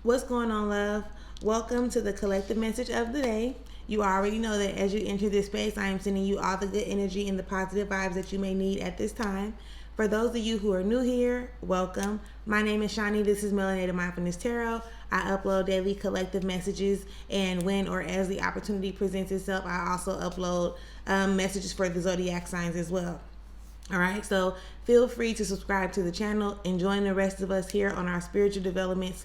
What's going on, love? Welcome to the collective message of the day. You already know that as you enter this space, I am sending you all the good energy and the positive vibes that you may need at this time. For those of you who are new here, welcome. My name is Shani. This is Melanated Mindfulness Tarot. I upload daily collective messages, and when or as the opportunity presents itself, I also upload messages for the zodiac signs as well. All right, so feel free to subscribe to the channel and join the rest of us here on our spiritual development /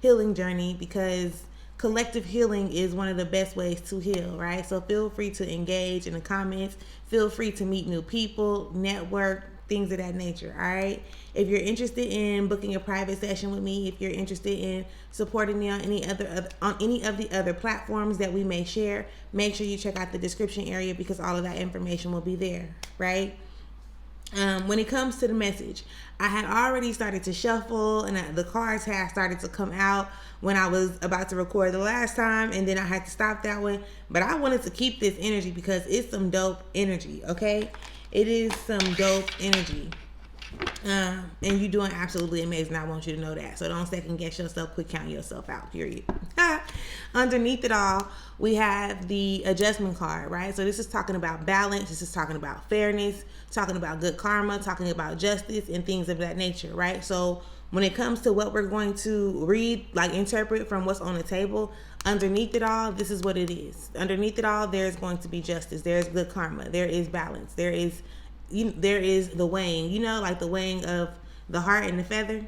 healing journey, because collective healing is one of the best ways to heal, right? So feel free to engage in the comments. Feel free to meet new people, network, things of that nature, all right? If you're interested in booking a private session with me, if you're interested in supporting me on any of the other platforms that we may share, make sure you check out the description area, because all of that information will be there, right? When it comes to the message, I had already started to shuffle, and the cards had started to come out when I was about to record the last time, and then I had to stop that one. But I wanted to keep this energy because it's some dope energy, okay? It is some dope energy. And you're doing absolutely amazing. I want you to know that. So don't second guess yourself. Quit counting yourself out, period. Underneath it all, we have the adjustment card, right? So this is talking about balance. This is talking about fairness, talking about good karma, talking about justice and things of that nature, right? So when it comes to what we're going to read, like interpret from what's on the table, underneath it all, this is what it is. Underneath it all, there's going to be justice. There's good karma. There is balance. There is the weighing, like the weighing of the heart and the feather.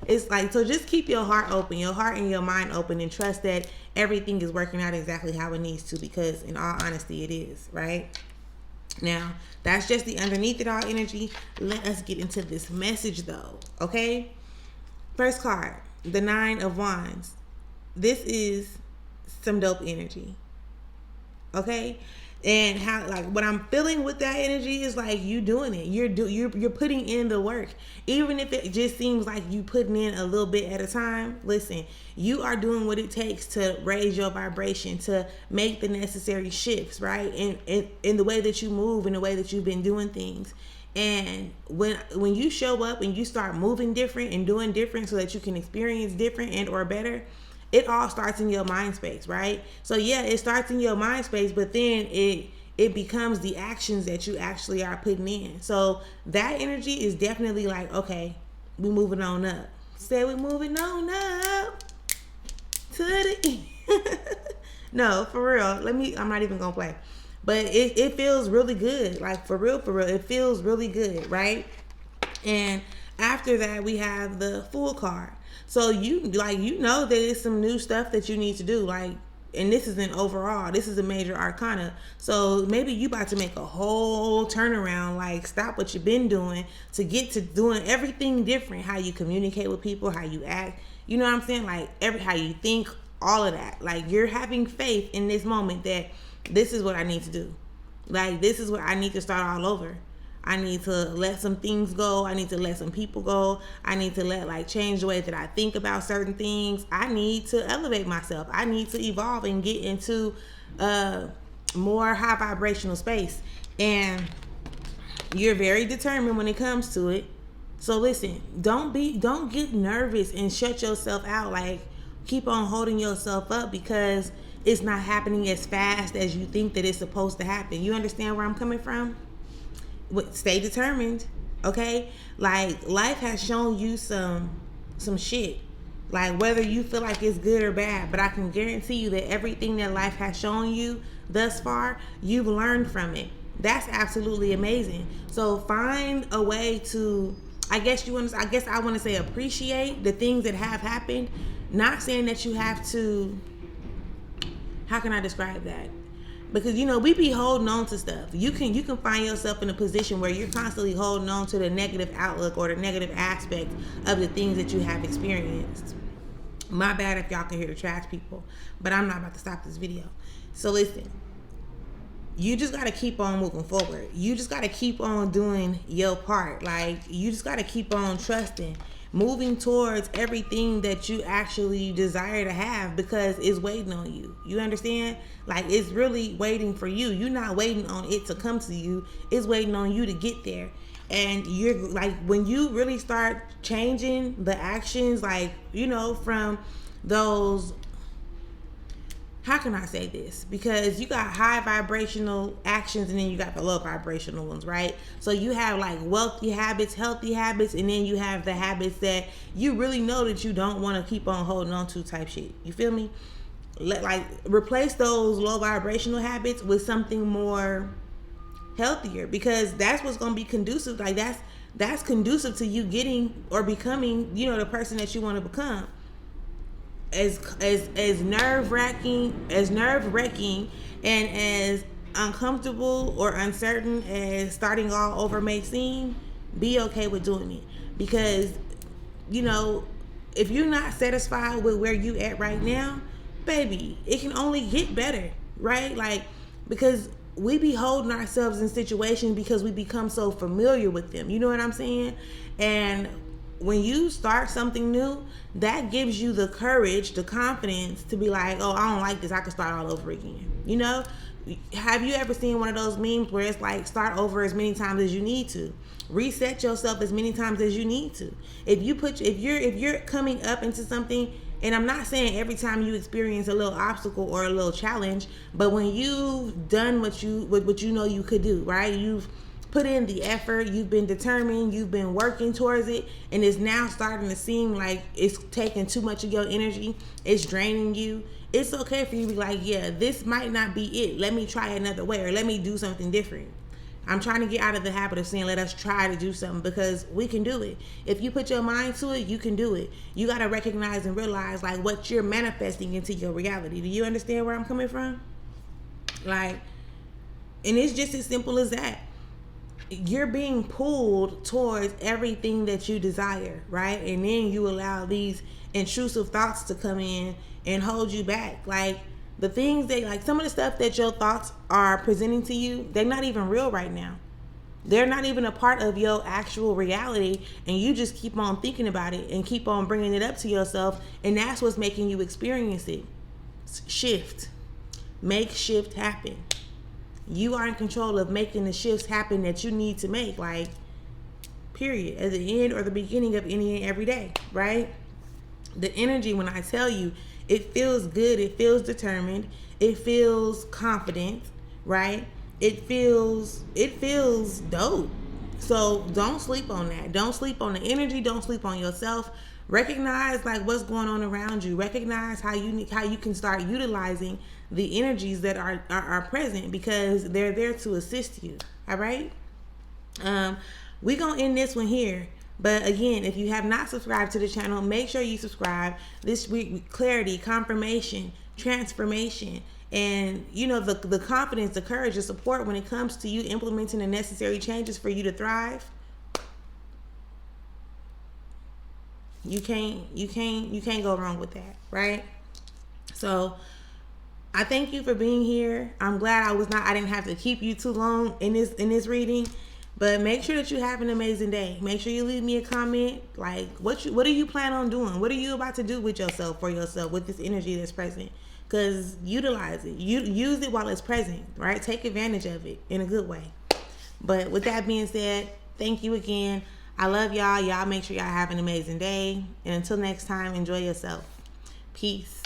It's like, so just keep your heart open, your heart and your mind open, and trust that everything is working out exactly how it needs to, because in all honesty, it is, right? Now, that's just the underneath it all energy. Let us get into this message though, okay? First card, the 9 of Wands. This is some dope energy, okay? And how, like, what I'm feeling with that energy is like you doing it. You're putting in the work, even if it just seems like you putting in a little bit at a time. Listen, you are doing what it takes to raise your vibration, to make the necessary shifts, right? In the way that you move, in the way that you've been doing things. And when you show up and you start moving different and doing different so that you can experience different and or better, it all starts in your mind space, right? So yeah, it starts in your mind space, but then it becomes the actions that you actually are putting in. So that energy is definitely like, okay, we moving on up. Say we moving on up to the No, for real. I'm not even gonna play. But it feels really good. Like for real, it feels really good, right? And after that, we have the Fool card. So you know that it's some new stuff that you need to do, like, and this isn't overall, this is a major arcana. So maybe you about to make a whole turnaround, like stop what you've been doing to get to doing everything different. How you communicate with people, how you act, you know what I'm saying? Like how you think, all of that. Like you're having faith in this moment that this is what I need to do. Like this is what I need to start all over. I need to let some things go. I need to let some people go. I need to change the way that I think about certain things. I need to elevate myself. I need to evolve and get into a more high vibrational space. And you're very determined when it comes to it. So listen, don't get nervous and shut yourself out. Like keep on holding yourself up because it's not happening as fast as you think that it's supposed to happen. You understand where I'm coming from? Stay determined, okay? Like life has shown you some shit, like whether you feel like it's good or bad, but I can guarantee you that everything that life has shown you thus far, you've learned from it. That's absolutely amazing. So find a way to, I guess I want to say appreciate the things that have happened. Not saying that you have to, how can I describe that? Because we be holding on to stuff. You can find yourself in a position where you're constantly holding on to the negative outlook or the negative aspect of the things that you have experienced. My bad if y'all can hear the trash people, but I'm not about to stop this video. So listen, you just got to keep on moving forward. You just got to keep on doing your part. Like you just got to keep on trusting, moving towards everything that you actually desire to have, because it's waiting on you. You understand? Like it's really waiting for you. You're not waiting on it to come to you. It's waiting on you to get there. And you're like, when you really start changing the actions, like, from those, how can I say this? Because you got high vibrational actions and then you got the low vibrational ones, right? So you have like wealthy habits, healthy habits, and then you have the habits that you really know that you don't want to keep on holding on to type shit. You feel me? Like, replace those low vibrational habits with something more healthier, because that's what's going to be conducive. Like, that's conducive to you getting or becoming, the person that you want to become. As nerve-wracking and as uncomfortable or uncertain as starting all over may seem, be okay with doing it. Because if you're not satisfied with where you at right now, baby, it can only get better, right? Like, because we be holding ourselves in situations because we become so familiar with them. You know what I'm saying? And when you start something new, that gives you the courage, the confidence to be like, oh, I don't like this, I can start all over again. Have you ever seen one of those memes where it's like, start over as many times as you need to, reset yourself as many times as you need to? If you're coming up into something, and I'm not saying every time you experience a little obstacle or a little challenge, but when you've done what you know you could do, right? You've put in the effort, you've been determined, you've been working towards it, and it's now starting to seem like it's taking too much of your energy, it's draining you. It's okay for you to be like, yeah, this might not be it. Let me try another way, or let me do something different. I'm trying to get out of the habit of saying, let us try to do something, because we can do it. If you put your mind to it, you can do it. You got to recognize and realize like what you're manifesting into your reality. Do you understand where I'm coming from? Like, and it's just as simple as that. You're being pulled towards everything that you desire, right? And then you allow these intrusive thoughts to come in and hold you back. Like, the things that, like, some of the stuff that your thoughts are presenting to you, they're not even real right now. They're not even a part of your actual reality, and you just keep on thinking about it and keep on bringing it up to yourself, and that's what's making you experience it. Shift. Make shift happen. You are in control of making the shifts happen that you need to make, like, period, at the end or the beginning of any and every day, right? The energy, when I tell you, it feels good, it feels determined, it feels confident, right? It feels dope. So don't sleep on that. Don't sleep on the energy. Don't sleep on yourself. Recognize like what's going on around you. Recognize how you can start utilizing the energies that are present, because they're there to assist you. All right. We're gonna end this one here. But again, if you have not subscribed to the channel, make sure you subscribe. This week, clarity, confirmation, transformation, and the confidence, the courage, the support when it comes to you implementing the necessary changes for you to thrive. You can't go wrong with that, right? So I thank you for being here. I'm glad I didn't have to keep you too long in this reading. But make sure that you have an amazing day. Make sure you leave me a comment. Like, what do you plan on doing? What are you about to do with yourself, for yourself, with this energy that's present? Because utilize it. Use it while it's present, right? Take advantage of it in a good way. But with that being said, thank you again. I love y'all. Y'all make sure y'all have an amazing day. And until next time, enjoy yourself. Peace.